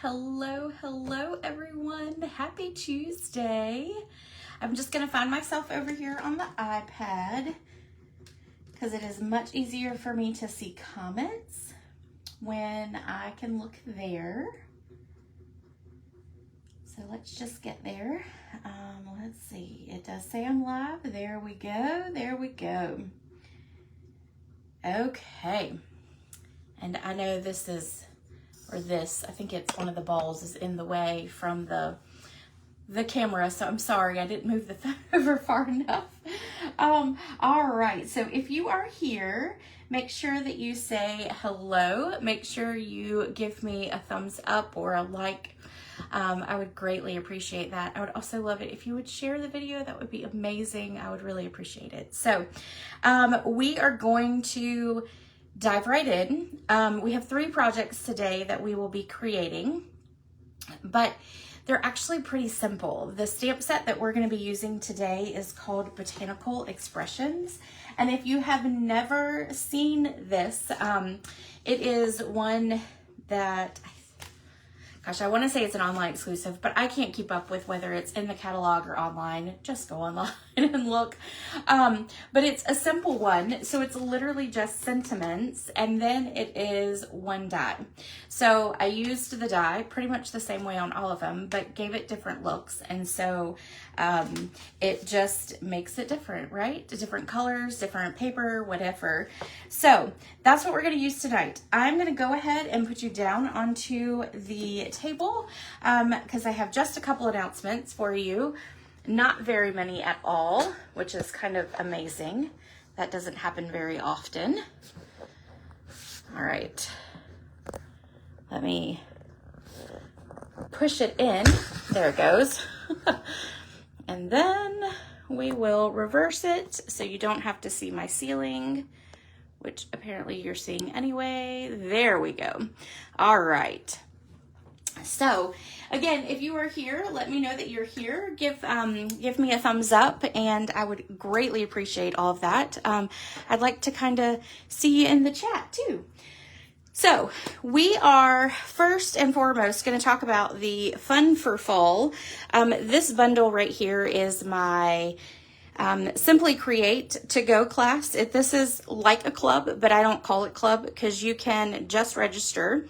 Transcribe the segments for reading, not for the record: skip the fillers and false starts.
Hello everyone. Happy Tuesday. I'm just gonna find myself over here on the iPad because it is much easier for me to see comments when I can look there. So let's just get there. Let's see, it does say I'm live. There we go. Okay, and I know this is, I think it's one of the balls is in the way from the camera, so I'm sorry I didn't move the phone over far enough. All right, so if you are here, make sure that you say hello. Make sure you give me a thumbs up or a like. I would greatly appreciate that. I would also love it if you would share the video. That would be amazing. I would really appreciate it. So we are going to dive right in. We have 3 projects today that we will be creating, but they're actually pretty simple. The stamp set that we're going to be using today is called Botanical Expressions. And if you have never seen this, it is one that, I want to say it's an online exclusive, but I can't keep up with whether it's in the catalog or online. Just go online and look. But it's a simple one. So it's literally just sentiments, and then it is one die. So I used the die pretty much the same way on all of them, but gave it different looks. And so it just makes it different, right? Different colors, different paper, whatever. So that's what we're going to use tonight. I'm going to go ahead and put you down onto the table because I have just a couple announcements for you. Not very many at all, which is kind of amazing. That doesn't happen very often. All right. Let me push it in. There it goes. And then we will reverse it so you don't have to see my ceiling, which apparently you're seeing anyway. There we go. All right. So again, if you are here, let me know that you're here. Give me a thumbs up, and I would greatly appreciate all of that. I'd like to kind of see you in the chat too. So we are first and foremost going to talk about the Fun for Fall. This bundle right here is my Simply Create to Go class. This is like a club, but I don't call it club because you can just register.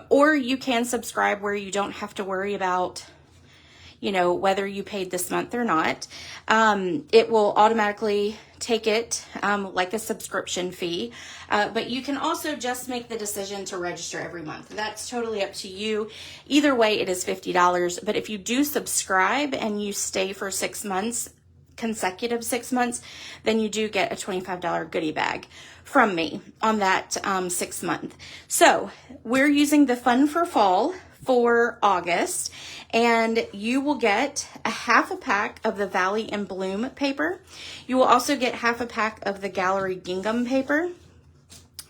Or you can subscribe where you don't have to worry about, whether you paid this month or not. It will automatically take it like a subscription fee, but you can also just make the decision to register every month. That's totally up to you. Either way, it is $50, but if you do subscribe and you stay for 6 months, consecutive 6 months, then you do get a $25 goodie bag from me on that 6 month. So we're using the Fun for Fall for August, and you will get a half a pack of the Valley in Bloom paper. You will also get half a pack of the Gallery Gingham paper,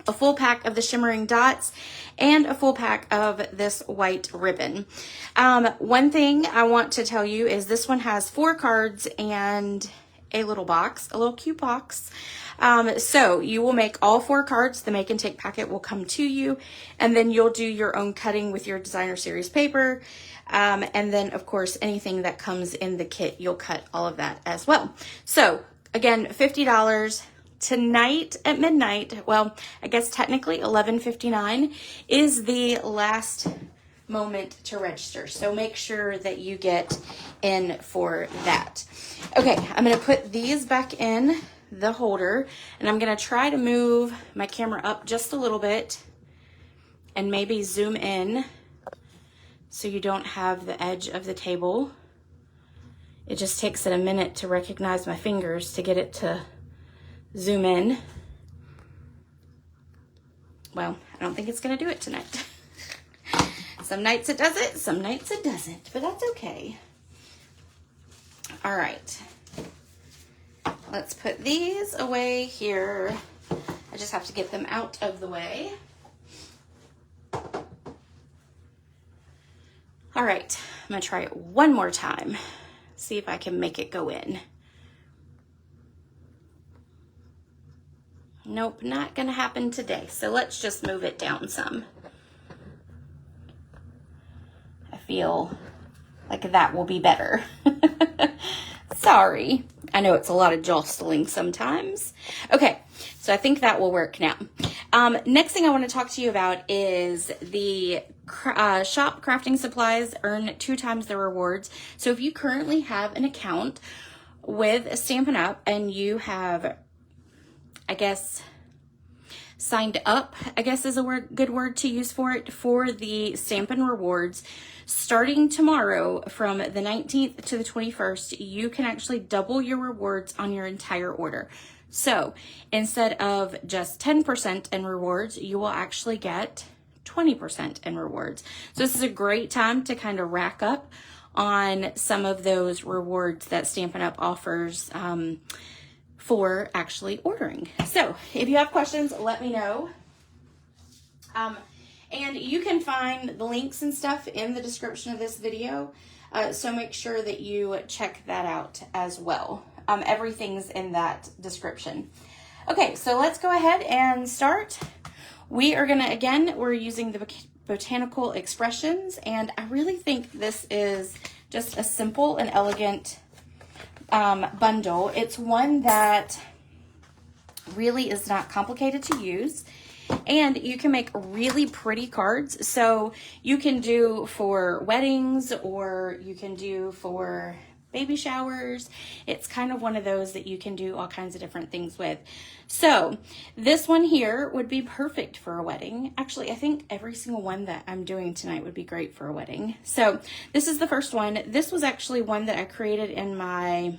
a full pack of the Shimmering Dots, and a full pack of this white ribbon. One thing I want to tell you is this one has 4 cards and a little box, a little cute box. So you will make all 4 cards. The make and take packet will come to you, and then you'll do your own cutting with your designer series paper. And then of course, anything that comes in the kit, you'll cut all of that as well. So again, $50. Tonight at midnight, well, I guess technically 11:59 is the last moment to register. So make sure that you get in for that. Okay, I'm going to put these back in the holder, and I'm going to try to move my camera up just a little bit and maybe zoom in so you don't have the edge of the table. It just takes it a minute to recognize my fingers to get it to zoom in. Well, I don't think it's going to do it tonight. Some nights it does it, some nights it doesn't, but that's okay. All right. Let's put these away here. I just have to get them out of the way. All right, I'm going to try it one more time. See if I can make it go in. Nope, not gonna happen today. So let's just move it down some. feel like that will be better. Sorry. I know it's a lot of jostling sometimes. Okay, so I think that will work now. Next thing I want to talk to you about is the shop crafting supplies earn 2 times the rewards. So if you currently have an account with Stampin' Up and you have, I guess, signed up, I guess is a good word to use for it, for the Stampin' rewards, starting tomorrow from the 19th to the 21st, you can actually double your rewards on your entire order. So instead of just 10% in rewards, you will actually get 20% in rewards. So this is a great time to kind of rack up on some of those rewards that Stampin' Up offers for actually ordering. So if you have questions, let me know. And you can find the links and stuff in the description of this video. So make sure that you check that out as well. Everything's in that description. Okay, so let's go ahead and start. We are gonna, again, we're using the Botanical Expressions, and I really think this is just a simple and elegant bundle. It's one that really is not complicated to use, and you can make really pretty cards. So you can do for weddings, or you can do for baby showers. It's kind of one of those that you can do all kinds of different things with. So this one here would be perfect for a wedding. Actually, I think every single one that I'm doing tonight would be great for a wedding. So this is the first one. This was actually one that I created in my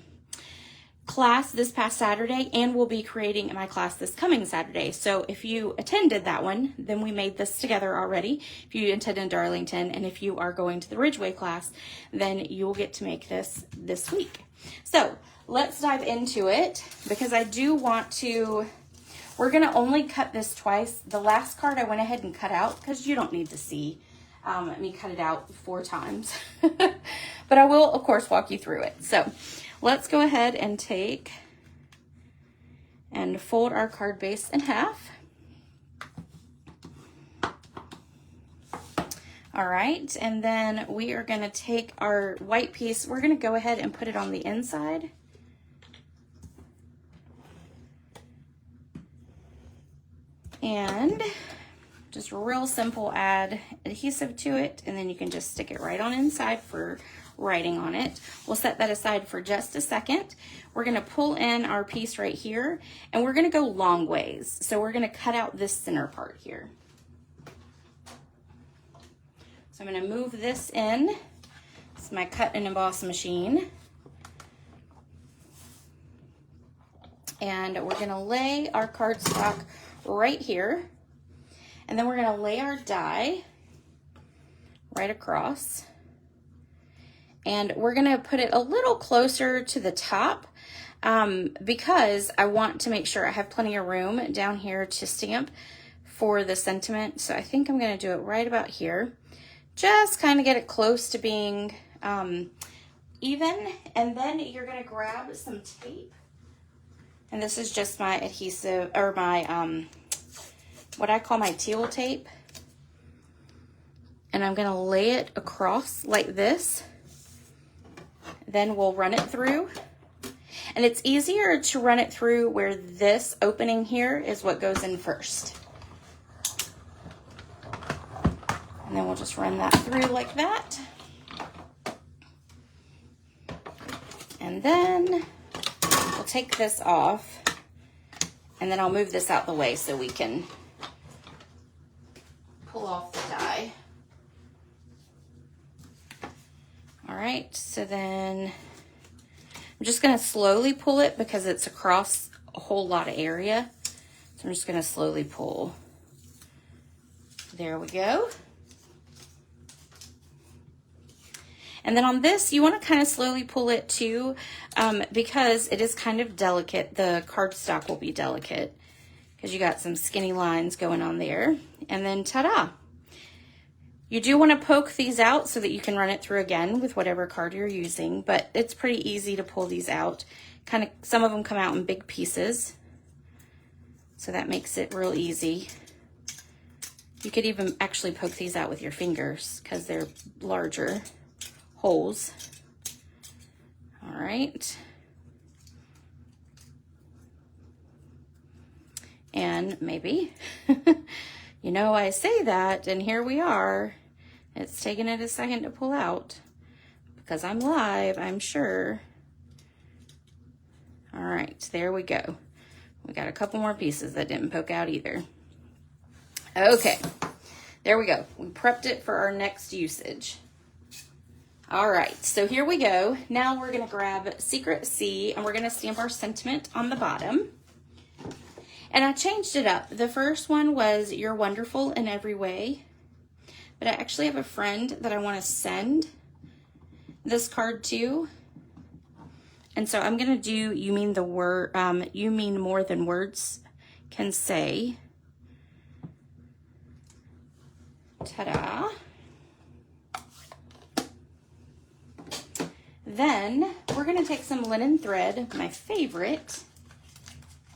class this past Saturday, and will be creating in my class this coming Saturday. So if you attended that one, then we made this together already. If you attended Darlington, and if you are going to the Ridgeway class, then you will get to make this week. So let's dive into it, because I do want to, we're gonna only cut this twice. The last card I went ahead and cut out because you don't need to see me cut it out 4 times. But I will, of course, walk you through it. So let's go ahead and take and fold our card base in half. All right, and then we are gonna take our white piece, we're gonna go ahead and put it on the inside. And just real simple, add adhesive to it, and then you can just stick it right on inside for writing on it. We'll set that aside for just a second. We're gonna pull in our piece right here, and we're gonna go long ways. So we're gonna cut out this center part here. So I'm gonna move this in. It's my cut and emboss machine. And we're gonna lay our cardstock right here. And then we're gonna lay our die right across. And we're gonna put it a little closer to the top because I want to make sure I have plenty of room down here to stamp for the sentiment. So I think I'm gonna do it right about here. Just kind of get it close to being even. And then you're gonna grab some tape. And this is just my adhesive, or my, what I call my teal tape. And I'm gonna lay it across like this. Then we'll run it through. And it's easier to run it through where this opening here is what goes in first. And then we'll just run that through like that. And then we'll take this off, and then I'll move this out the way so we can pull off the die. All right, so then I'm just gonna slowly pull it because it's across a whole lot of area. So I'm just gonna slowly pull. There we go. And then on this, you want to kind of slowly pull it too, because it is kind of delicate. The cardstock will be delicate because you got some skinny lines going on there. And then ta-da! You do want to poke these out so that you can run it through again with whatever card you're using, but it's pretty easy to pull these out. Kind of, some of them come out in big pieces, so that makes it real easy. You could even actually poke these out with your fingers because they're larger holes. All right. And maybe, you know, I say that, and here we are. It's taking it a second to pull out because I'm live, I'm sure. All right, there we go. We got a couple more pieces that didn't poke out either. Okay, there we go. We prepped it for our next usage. All right, so here we go. Now we're gonna grab Secret C and we're gonna stamp our sentiment on the bottom. And I changed it up. The first one was "You're wonderful in every way." But I actually have a friend that I want to send this card to. And so I'm going to do "You mean the word, you mean more than words can say." Ta-da. Then we're going to take some linen thread, my favorite,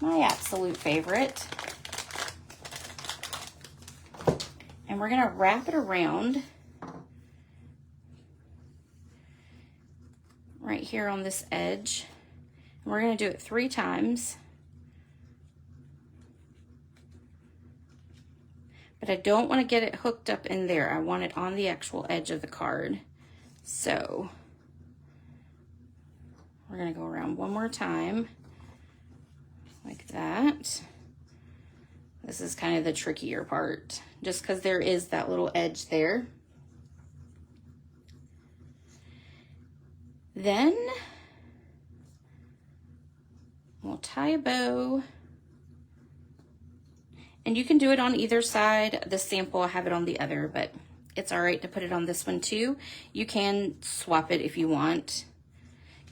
my absolute favorite. And we're gonna wrap it around right here on this edge. And we're gonna do it 3 times. But I don't wanna get it hooked up in there. I want it on the actual edge of the card. So we're gonna go around one more time, like that. This is kind of the trickier part, just because there is that little edge there. Then we'll tie a bow. And you can do it on either side. The sample, I have it on the other, but it's all right to put it on this one too. You can swap it if you want.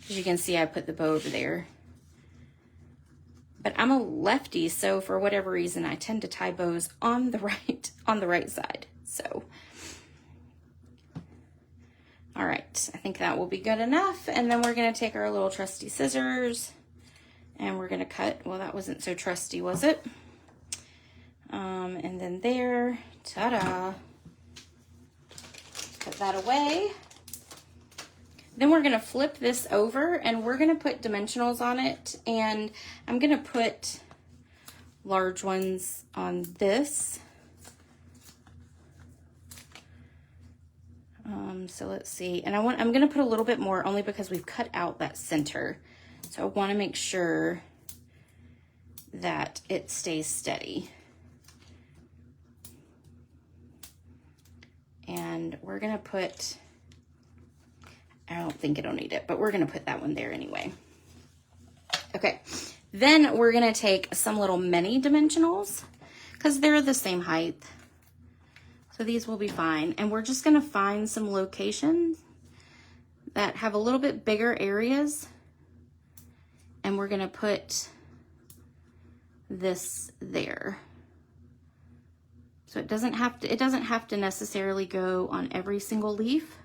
As you can see, I put the bow over there. But I'm a lefty, so for whatever reason, I tend to tie bows on the right side. So, all right, I think that will be good enough. And then we're gonna take our little trusty scissors and we're gonna cut. Well, that wasn't so trusty, was it? And then there, ta-da. Put that away. Then we're gonna flip this over and we're gonna put dimensionals on it, and I'm gonna put large ones on this. So let's see, and I'm gonna put a little bit more only because we've cut out that center. So I wanna make sure that it stays steady. And we're gonna put, I don't think it'll need it, but we're gonna put that one there anyway. Okay, then we're gonna take some little mini dimensionals because they're the same height. So these will be fine. And we're just gonna find some locations that have a little bit bigger areas. And we're gonna put this there. So it doesn't have to necessarily go on every single leaf.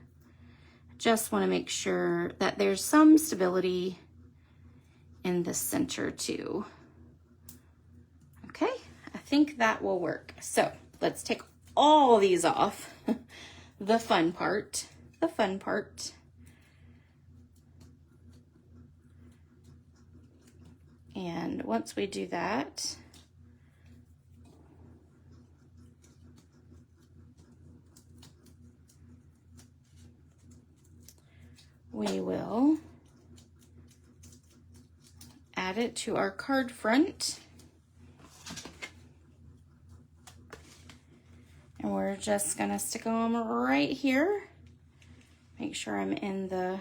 Just want to make sure that there's some stability in the center too. Okay, I think that will work. So let's take all these off. The fun part, the fun part. And once we do that, we will add it to our card front. And we're just gonna stick them right here. Make sure I'm in the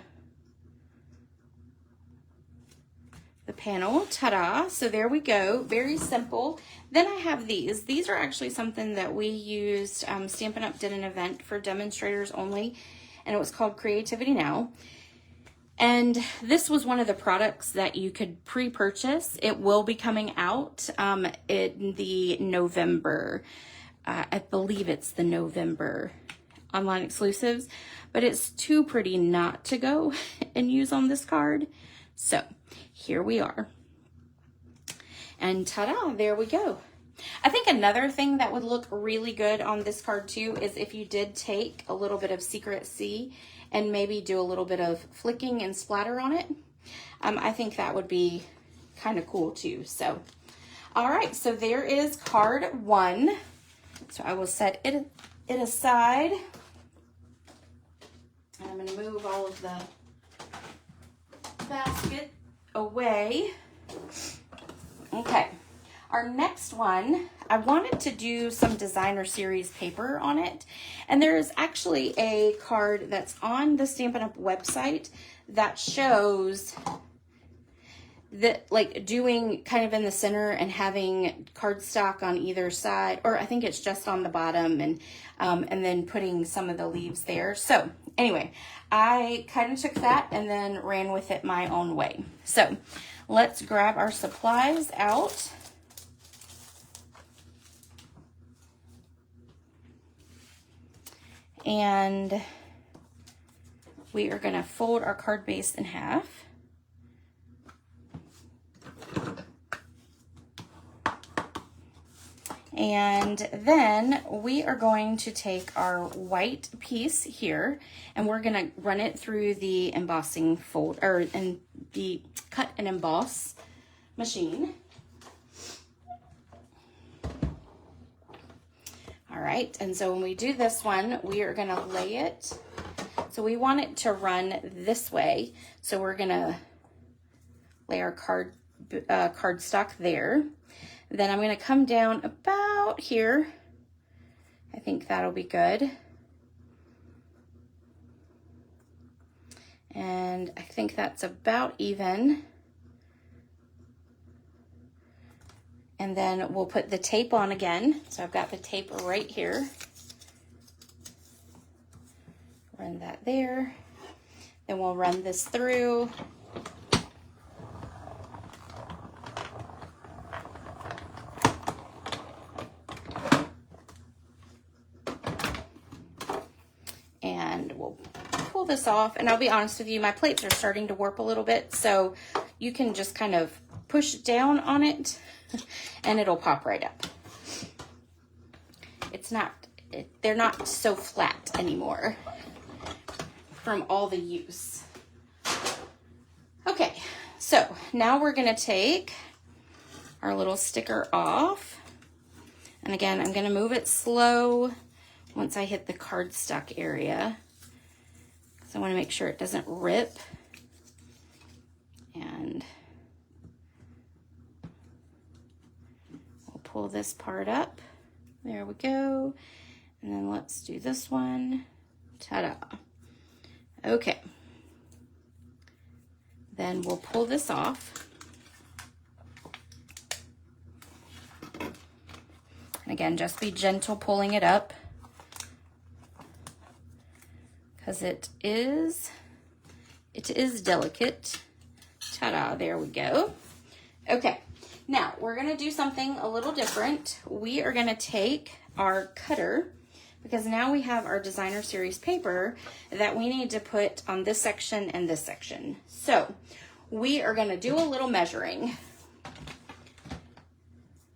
panel. Ta-da! So there we go. Very simple. Then I have these. These are actually something that we used. Stampin' Up! Did an event for demonstrators only, and it was called Creativity Now. And this was one of the products that you could pre-purchase. It will be coming out in the November, I believe it's the November online exclusives, but it's too pretty not to go and use on this card. So here we are. And ta-da, there we go. I think another thing that would look really good on this card too is if you did take a little bit of Secret C and maybe do a little bit of flicking and splatter on it. I think that would be kind of cool too. So, all right, so there is card 1. So I will set it aside. And I'm going to move all of the basket away. Okay, our next one, I wanted to do some designer series paper on it. And there is actually a card that's on the Stampin' Up! Website that shows that, like, doing kind of in the center and having cardstock on either side, or I think it's just on the bottom, and then putting some of the leaves there. So anyway, I kind of took that and then ran with it my own way. So let's grab our supplies out. And we are going to fold our card base in half. And then we are going to take our white piece here and we're going to run it through the embossing fold, or in the cut and emboss machine. All right, and so when we do this one, we are going to lay it. So we want it to run this way. So we're going to lay our cardstock there. Then I'm going to come down about here. I think that'll be good. And I think that's about even. And then we'll put the tape on again. So I've got the tape right here. Run that there. Then we'll run this through. And we'll pull this off. And I'll be honest with you, my plates are starting to warp a little bit. So you can just kind of push down on it and it'll pop right up. They're not so flat anymore from all the use. Okay, so now we're gonna take our little sticker off. And again, I'm gonna move it slow once I hit the cardstock area. So I wanna make sure it doesn't rip. And we'll pull this part up. There we go. And then let's do this one. Ta-da. Okay. Then we'll pull this off. And again, just be gentle pulling it up, because it is delicate. Ta-da, there we go. Okay, now we're gonna do something a little different. We are gonna take our cutter, because now we have our designer series paper that we need to put on this section and this section. So we are gonna do a little measuring.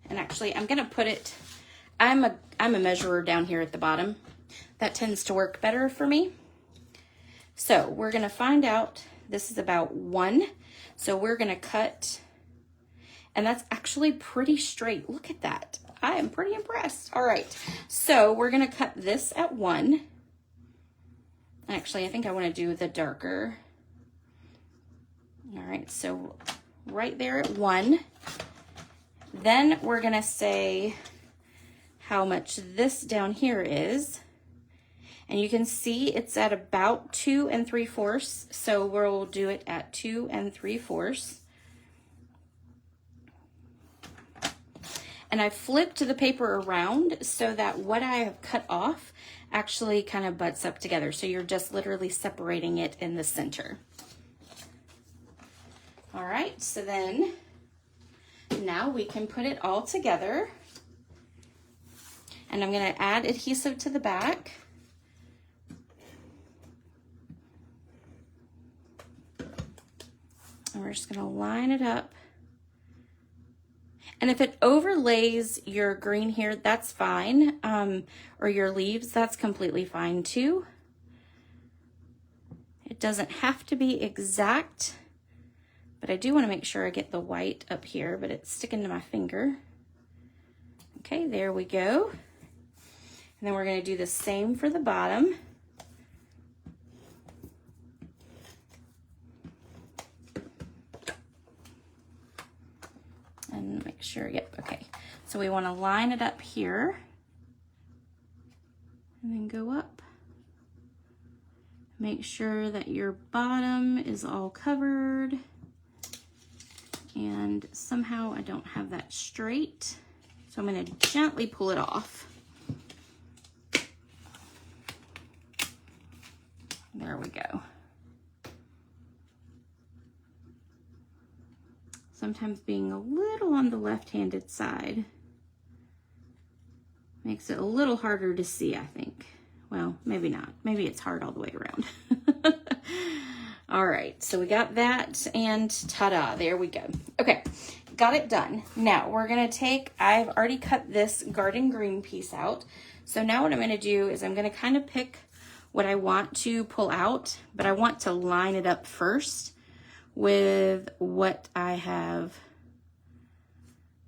And actually I'm gonna put it, I'm a measurer down here at the bottom. That tends to work better for me. So we're gonna find out, this is about 1. So we're gonna cut, and that's actually pretty straight. Look at that. I am pretty impressed. All right, so we're gonna cut this at 1. Actually, I think I wanna do the darker. All right, so right there at 1. Then we're gonna say how much this down here is. And you can see it's at about 2 3/4. So we'll do it at 2 3/4. And I flipped the paper around so that what I have cut off actually kind of butts up together. So you're just literally separating it in the center. All right, so then now we can put it all together. And I'm gonna add adhesive to the back. And we're just gonna line it up. And if it overlays your green here, that's fine, or your leaves, that's completely fine too. It doesn't have to be exact, but I do want to make sure I get the white up here, but it's sticking to my finger. Okay, there we go. And then we're going to do the same for the bottom. And make sure, yep, okay. So we want to line it up here and then go up. Make sure that your bottom is all covered. And somehow I don't have that straight. So I'm going to gently pull it off. There we go. Sometimes being a little on the left-handed side makes it a little harder to see, I think. Well, maybe not. Maybe it's hard all the way around. All right, so we got that, and ta-da, there we go. Okay, got it done. Now we're gonna take, I've already cut this garden green piece out. So now what I'm gonna do is I'm gonna kind of pick what I want to pull out, but I want to line it up first with what I have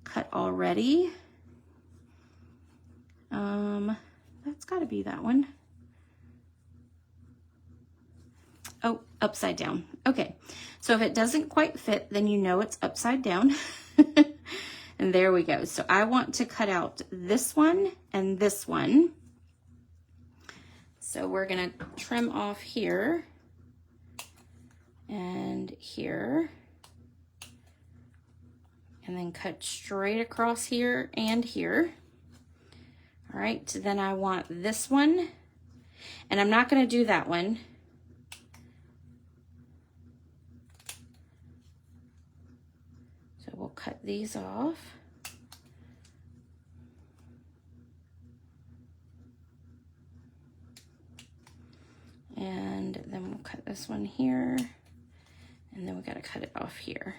cut already. That's gotta be that one. Oh, upside down. Okay, so if it doesn't quite fit, then you know it's upside down. And there we go. So I want to cut out this one and this one. So we're gonna trim off here and here, and then cut straight across here and here. All right, so then I want this one, and I'm not gonna do that one. So we'll cut these off. And then we'll cut this one here, and then we gotta cut it off here.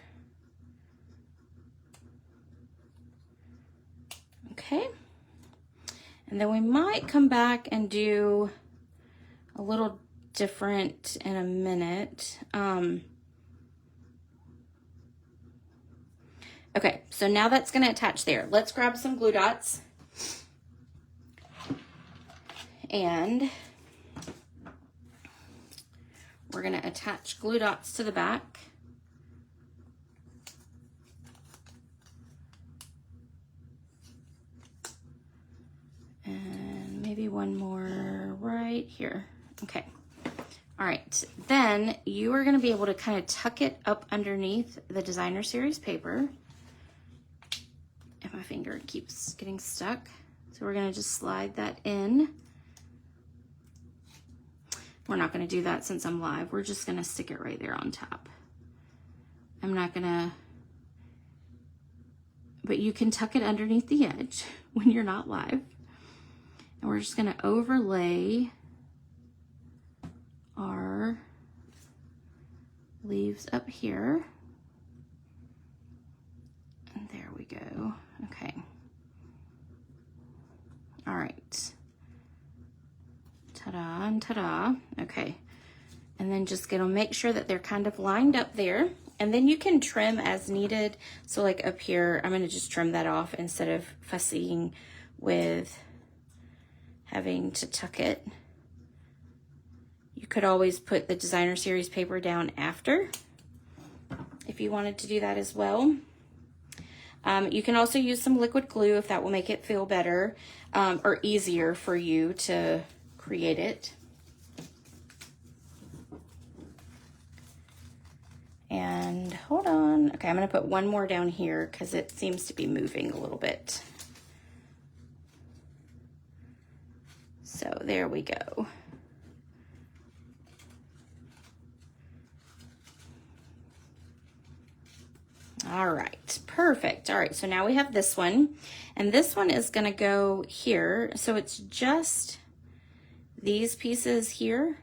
Okay. And then we might come back and do a little different in a minute. Okay, so now that's gonna attach there. Let's grab some glue dots. And we're gonna attach glue dots to the back. And maybe one more right here. Okay. All right, then you are gonna be able to kind of tuck it up underneath the designer series paper. And my finger keeps getting stuck. So we're gonna just slide that in. We're not gonna do that since I'm live. We're just gonna stick it right there on top. I'm not gonna, but you can tuck it underneath the edge when you're not live. And we're just gonna overlay our leaves up here. And there we go, okay. All right. Ta-da and ta-da. Okay. And then just gonna make sure that they're kind of lined up there. And then you can trim as needed. So like up here, I'm gonna just trim that off instead of fussing with having to tuck it. You could always put the designer series paper down after if you wanted to do that as well. You can also use some liquid glue if that will make it feel better or easier for you to create it. And hold on. Okay, I'm gonna put one more down here because it seems to be moving a little bit. So there we go. All right, perfect. All right, so now we have this one, and this one is gonna go here. So it's just these pieces here.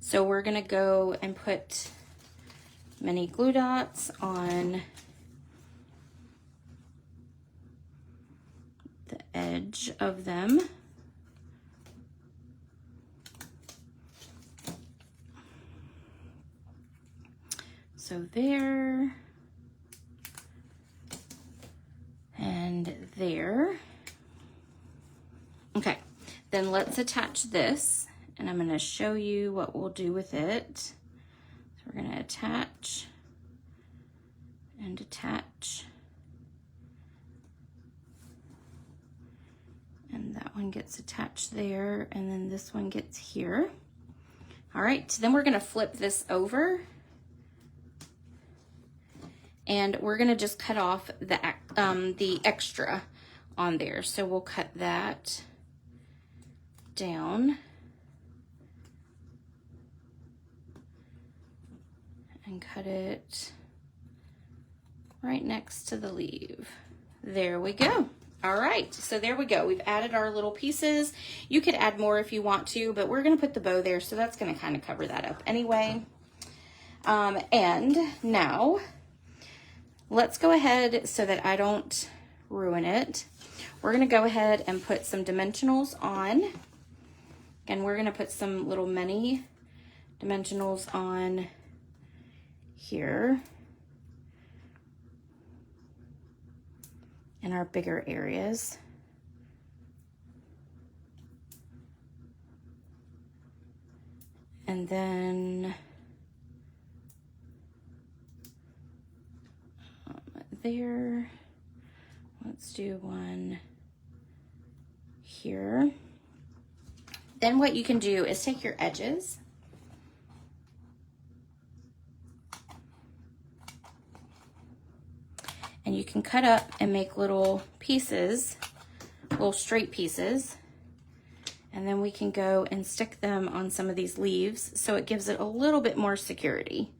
So we're gonna go and put mini glue dots on the edge of them. So there and there. Okay, then let's attach this, and I'm going to show you what we'll do with it. So we're going to attach and attach. And that one gets attached there, and then this one gets here. All right, so then we're going to flip this over, and we're going to just cut off the extra on there. So we'll cut that down and cut it right next to the leaf. There we go. All right, so there we go. We've added our little pieces. You could add more if you want to, but we're gonna put the bow there, so that's gonna kind of cover that up anyway. And now, let's go ahead so that I don't ruin it. We're gonna go ahead and put some dimensionals on, and we're gonna put some little mini dimensionals on here in our bigger areas. And then there, let's do one here. Then what you can do is take your edges and you can cut up and make little pieces, little straight pieces, and then we can go and stick them on some of these leaves so it gives it a little bit more security.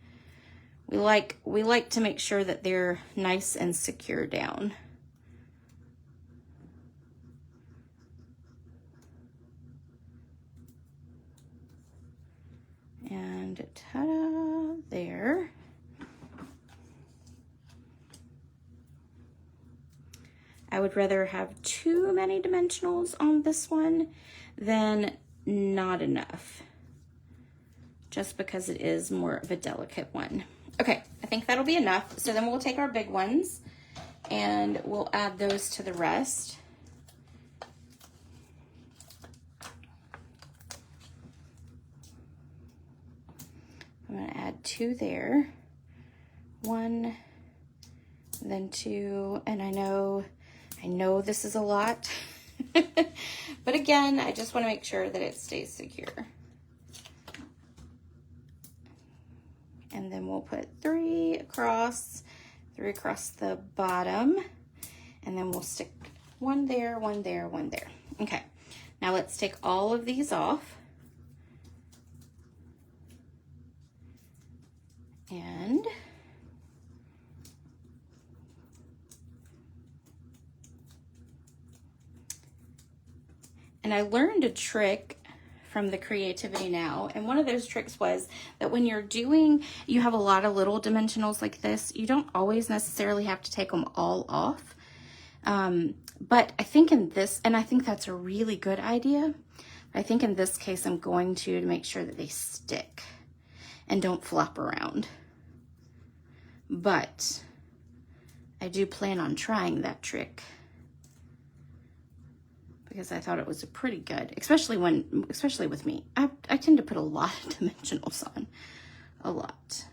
We like to make sure that they're nice and secure down. And ta-da, there. I would rather have too many dimensionals on this one than not enough, just because it is more of a delicate one. Okay, I think that'll be enough. So then we'll take our big ones and we'll add those to the rest. I'm gonna add 2 there, 1, then 2, and I know this is a lot, but again, I just want to make sure that it stays secure. And then we'll put 3 across the bottom, and then we'll stick 1 there, 1 there, 1 there. Okay, now let's take all of these off. And I learned a trick from the Creativity Now, and one of those tricks was that when you have a lot of little dimensionals like this, you don't always necessarily have to take them all off. But I think in this, and I think that's a really good idea, I think in this case I'm going to make sure that they stick and don't flop around. But I do plan on trying that trick, because I thought it was a pretty good, especially with me. I tend to put a lot of dimensionals on, a lot.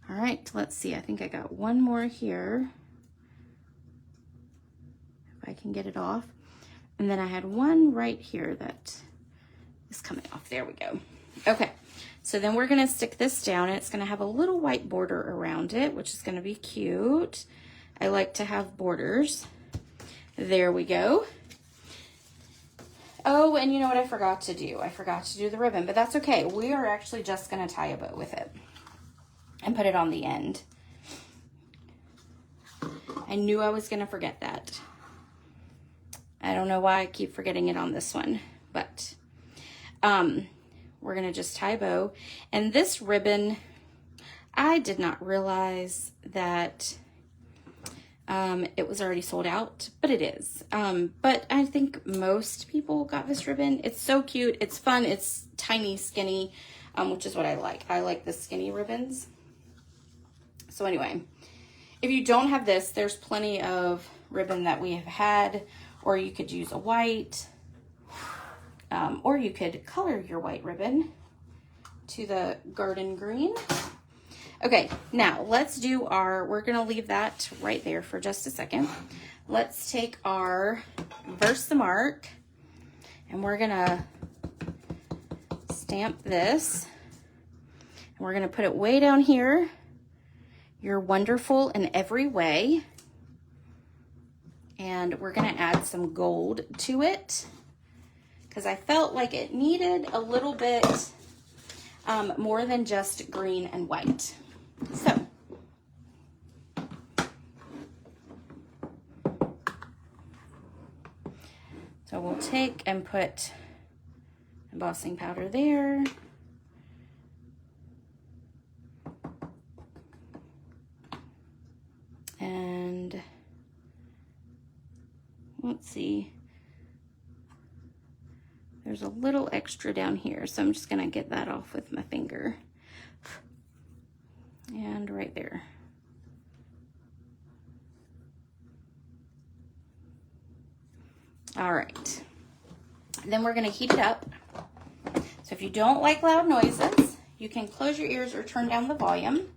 All right, let's see. I think I got 1 more here, if I can get it off. And then I had 1 right here that is coming off. There we go. Okay, so then we're gonna stick this down, and it's gonna have a little white border around it, which is gonna be cute. I like to have borders. There we go. Oh, and you know what I forgot to do? I forgot to do the ribbon, but that's okay. We are actually just gonna tie a bow with it and put it on the end. I knew I was gonna forget that. I don't know why I keep forgetting it on this one, but we're gonna just tie a bow. And this ribbon, I did not realize that It was already sold out, but it is. But I think most people got this ribbon. It's so cute. It's fun. It's tiny, skinny, which is what I like. I like the skinny ribbons. So anyway, if you don't have this, there's plenty of ribbon that we have had, or you could use a white, or you could color your white ribbon to the garden green. Okay, now let's do we're gonna leave that right there for just a second. Let's take our Versamark and we're gonna stamp this. And we're gonna put it way down here. You're wonderful in every way. And we're gonna add some gold to it because I felt like it needed a little bit more than just green and white. So we'll take and put embossing powder there. And let's see. There's a little extra down here, so I'm just gonna get that off with my finger. And right there. All right. Then we're gonna heat it up. So if you don't like loud noises, you can close your ears or turn down the volume.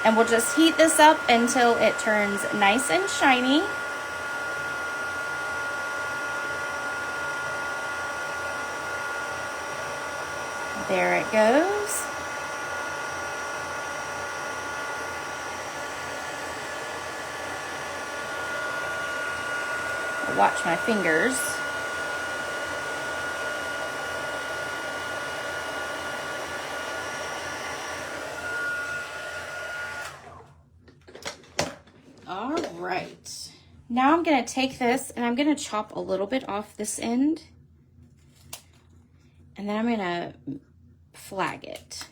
And we'll just heat this up until it turns nice and shiny. There it goes. I'll watch my fingers. All right. Now I'm going to take this and I'm going to chop a little bit off this end. And then I'm going to flag it.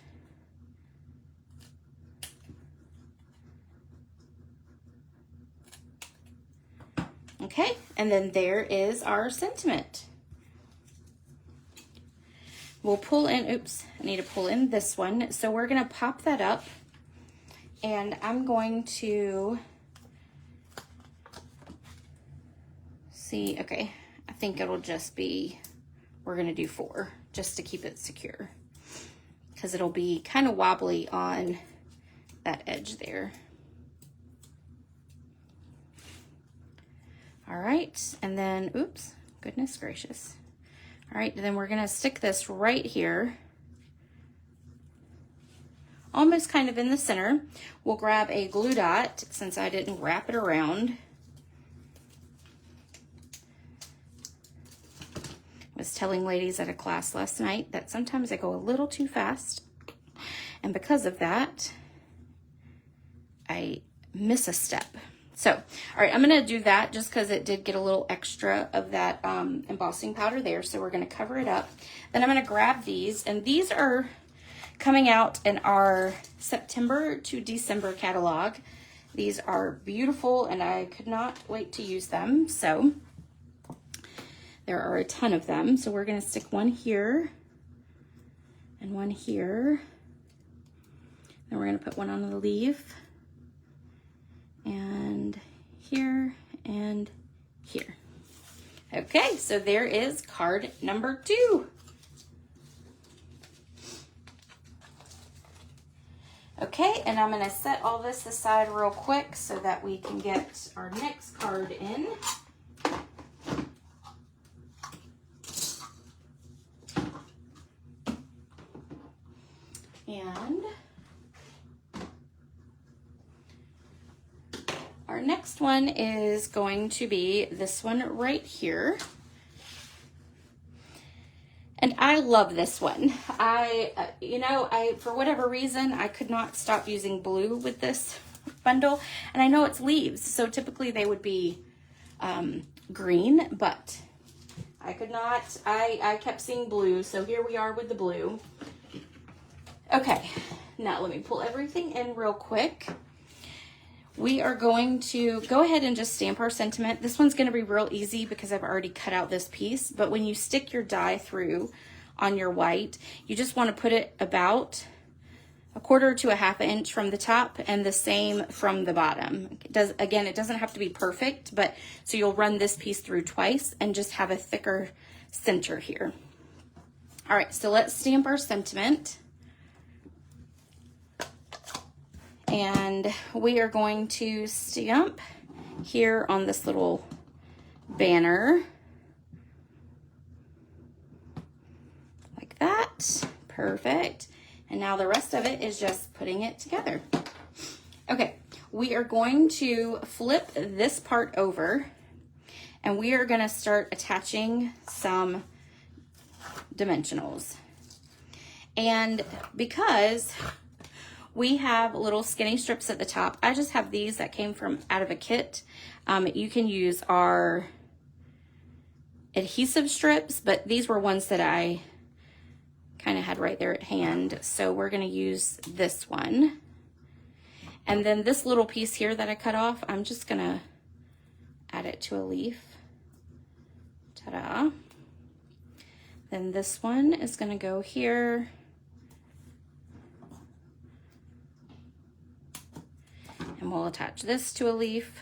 Okay, and then there is our sentiment. We'll pull in, oops, I need to pull in this one. So we're gonna pop that up and I'm going to see, okay, I think it'll just be, we're gonna do 4 just to keep it secure because it'll be kind of wobbly on that edge there. All right, and then, oops, goodness gracious. All right, then we're gonna stick this right here, almost kind of in the center. We'll grab a glue dot since I didn't wrap it around. I was telling ladies at a class last night that sometimes I go a little too fast, and because of that, I miss a step. So, all right, I'm gonna do that just because it did get a little extra of that embossing powder there, so we're gonna cover it up. Then I'm gonna grab these, and these are coming out in our September to December catalog. These are beautiful, and I could not wait to use them, so there are a ton of them. So we're gonna stick one here and one here. Then we're gonna put one on the leaf and here and here. Okay, so there is card number 2. Okay, and I'm gonna set all this aside real quick so that we can get our next card in. And our next one is going to be this one right here. And I love this one. I for whatever reason, I could not stop using blue with this bundle. And I know it's leaves, so typically they would be green, but I could not, I kept seeing blue, so here we are with the blue. Okay, now let me pull everything in real quick. We are going to go ahead and just stamp our sentiment. This one's going to be real easy because I've already cut out this piece, but when you stick your die through on your white, you just want to put it about 1/4 to 1/2 inch from the top and the same from the bottom. Again, it doesn't have to be perfect, but so you'll run this piece through twice and just have a thicker center here. All right, so let's stamp our sentiment. And we are going to stamp here on this little banner. Like that. Perfect. And now the rest of it is just putting it together. Okay, we are going to flip this part over and we are going to start attaching some dimensionals. And because we have little skinny strips at the top, I just have these that came from out of a kit. You can use our adhesive strips, but these were ones that I kind of had right there at hand. So we're going to use this one. And then this little piece here that I cut off, I'm just going to add it to a leaf. Ta-da. Then this one is going to go here. And we'll attach this to a leaf.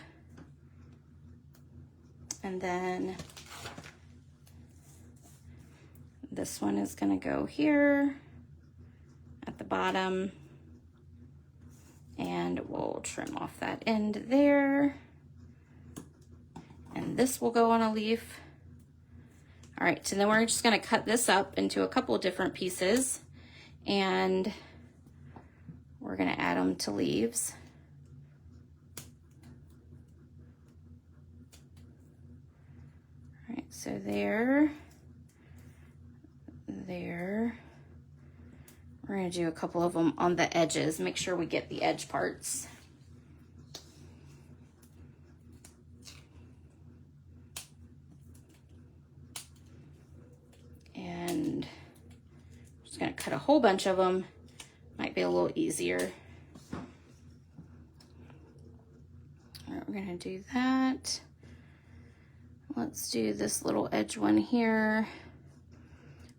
And then this one is going to go here at the bottom. And we'll trim off that end there. And this will go on a leaf. All right, so then we're just going to cut this up into a couple of different pieces. And we're going to add them to leaves. So there. We're going to do a couple of them on the edges. Make sure we get the edge parts. And I'm just going to cut a whole bunch of them. Might be a little easier. All right, we're going to do that. Let's do this little edge one here.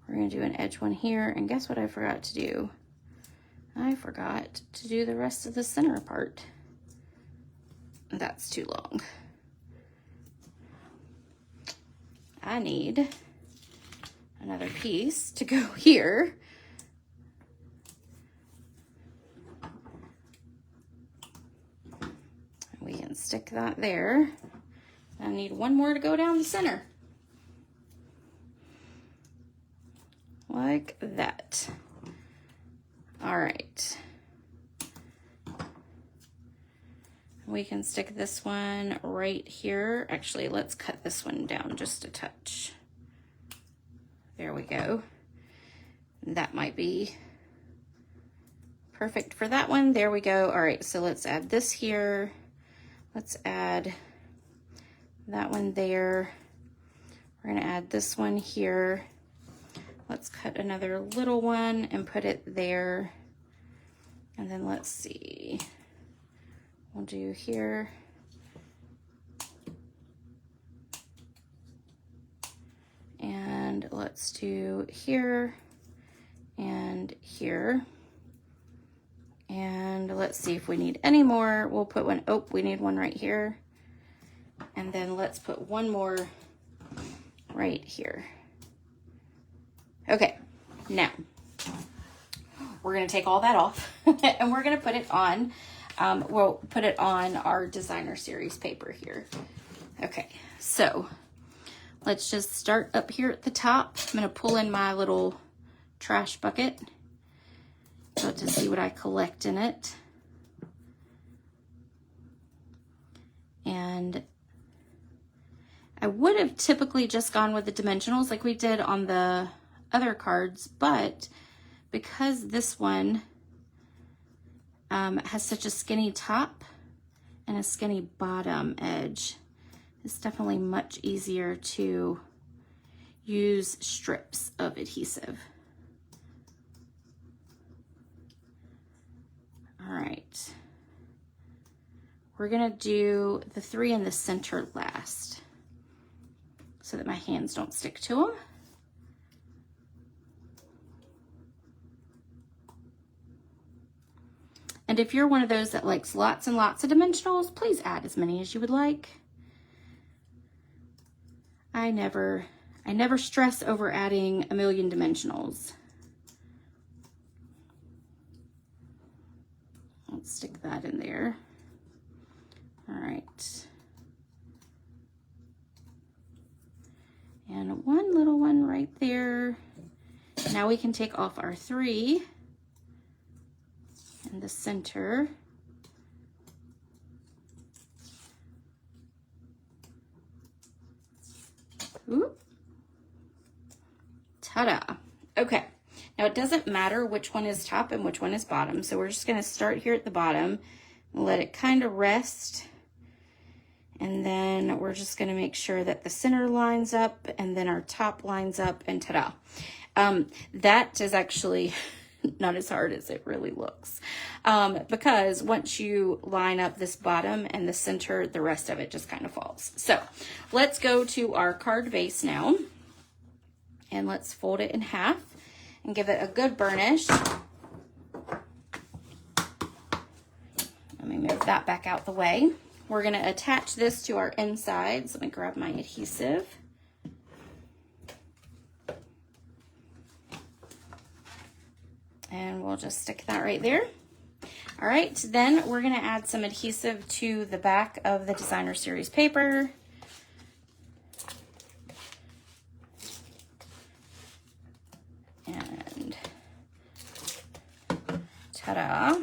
We're going to do an edge one here. And guess what I forgot to do? I forgot to do the rest of the center part. That's too long. I need another piece to go here. We can stick that there. I need one more to go down the center. Like that. All right. We can stick this one right here. Actually, let's cut this one down just a touch. There we go. That might be perfect for that one. There we go. All right, so let's add this here. Let's add that one there. We're gonna add this one here. Let's cut another little one and put it there. And then let's see, we'll do here. And let's do here and here. And let's see if we need any more. We'll put one, oh, we need one right here. And then let's put one more right here. Okay, now we're gonna take all that off and we're gonna put it on, we'll put it on our designer series paper here. Okay, so let's just start up here at the top. I'm gonna pull in my little trash bucket so to see what I collect in it. And I would have typically just gone with the dimensionals like we did on the other cards, but because this one has such a skinny top and a skinny bottom edge, it's definitely much easier to use strips of adhesive. All right. We're gonna do the 3 in the center last so that my hands don't stick to them. And if you're one of those that likes lots and lots of dimensionals, please add as many as you would like. I never stress over adding a million dimensionals. Let's stick that in there. All right. And one little one right there. Now we can take off our 3 in the center. Ooh. Ta-da. Okay. Now it doesn't matter which one is top and which one is bottom. So we're just going to start here at the bottom and let it kind of rest. And then we're just going to make sure that the center lines up and then our top lines up, and ta-da. That is actually not as hard as it really looks. Because once you line up this bottom and the center, the rest of it just kind of falls. So let's go to our card base now. And let's fold it in half and give it a good burnish. Let me move that back out the way. We're going to attach this to our insides. Let me grab my adhesive. And we'll just stick that right there. All right, then we're going to add some adhesive to the back of the Designer Series paper. And ta-da.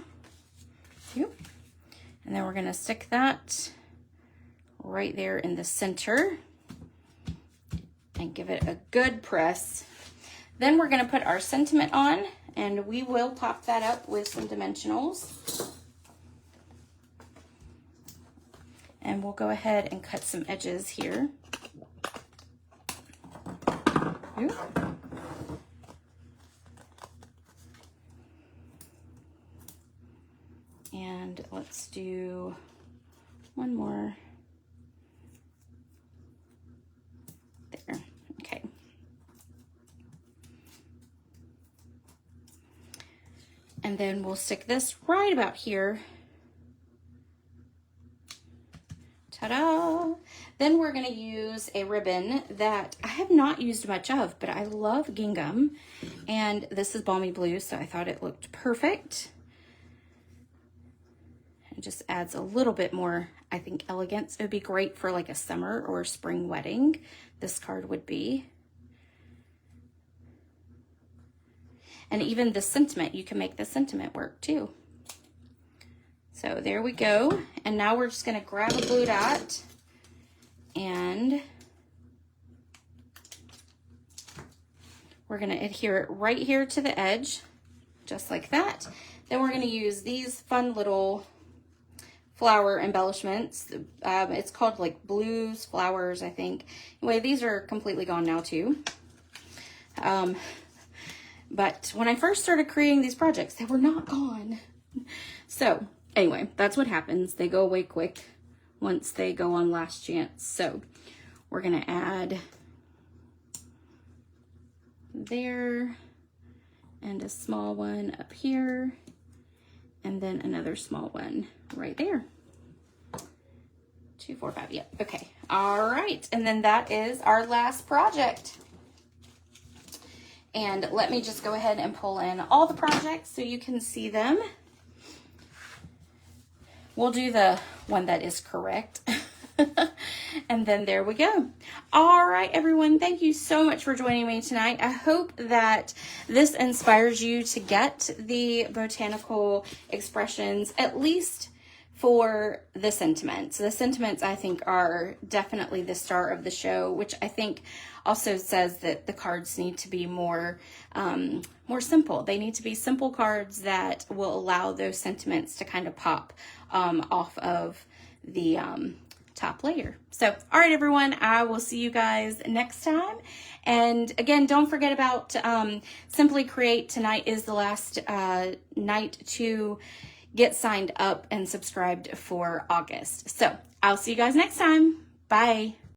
And then we're going to stick that right there in the center and give it a good press. Then we're going to put our sentiment on, and we will top that up with some dimensionals. And we'll go ahead and cut some edges here. Ooh. And let's do one more there. Okay. And then we'll stick this right about here. Ta-da! Then we're going to use a ribbon that I have not used much of, but I love gingham. And this is Balmy Blue, so I thought it looked perfect. It just adds a little bit more, I think, elegance. It would be great for like a summer or spring wedding. This card would be. And even the sentiment, you can make the sentiment work too. So there we go. And now we're just going to grab a blue dot and we're going to adhere it right here to the edge, just like that. Then we're going to use these fun little flower embellishments. It's called like blues, flowers, I think. Anyway, these are completely gone now too. But when I first started creating these projects, they were not gone. So anyway, that's what happens. They go away quick once they go on last chance. So we're going to add there and a small one up here and then another small one right there. 2, 4, 5. Yep. Okay. All right. And then that is our last project. And let me just go ahead and pull in all the projects so you can see them. We'll do the one that is correct. And then there we go. All right, everyone. Thank you so much for joining me tonight. I hope that this inspires you to get the botanical expressions, at least for the sentiments. The sentiments, I think, are definitely the star of the show, which I think also says that the cards need to be more simple. They need to be simple cards that will allow those sentiments to kind of pop off of the top layer. So, all right, everyone, I will see you guys next time. And again, don't forget about Simply Create. Tonight is the last night to get signed up and subscribed for August. So I'll see you guys next time. Bye.